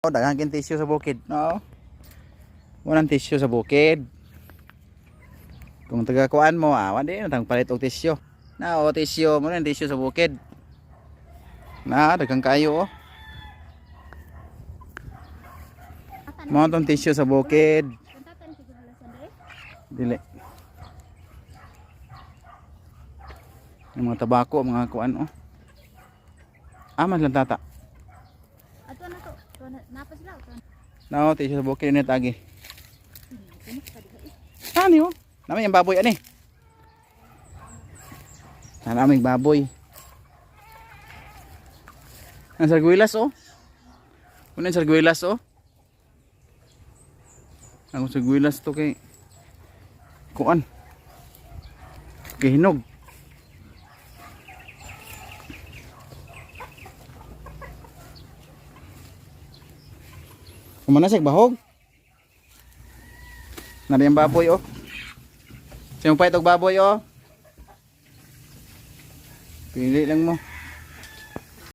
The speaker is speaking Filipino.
Daghang kin tissue sa bukid. No. Walang tissue sa bukid. Kung taga-kuan mo, wala din tang palit og tissue. Na o tissue mo rin tissue sa bukid. Na daghang kayo oh. Mo tong tissue sa bukid. Dili. Yung mga tabako, mga kuan oh. Aman lang tata. Ato na to. Napa sila. No, tissue sa bukid ni tagi. Ani oh. Namin yung baboy ani. Naming baboy. Ang sarguilas oh. Kunin sarguilas oh. Ang sarguilas to kay kuan. Kay hinog. Kumanasik bahog. Nari yung baboy oh. Sino pa itong baboy oh. Pili lang mo.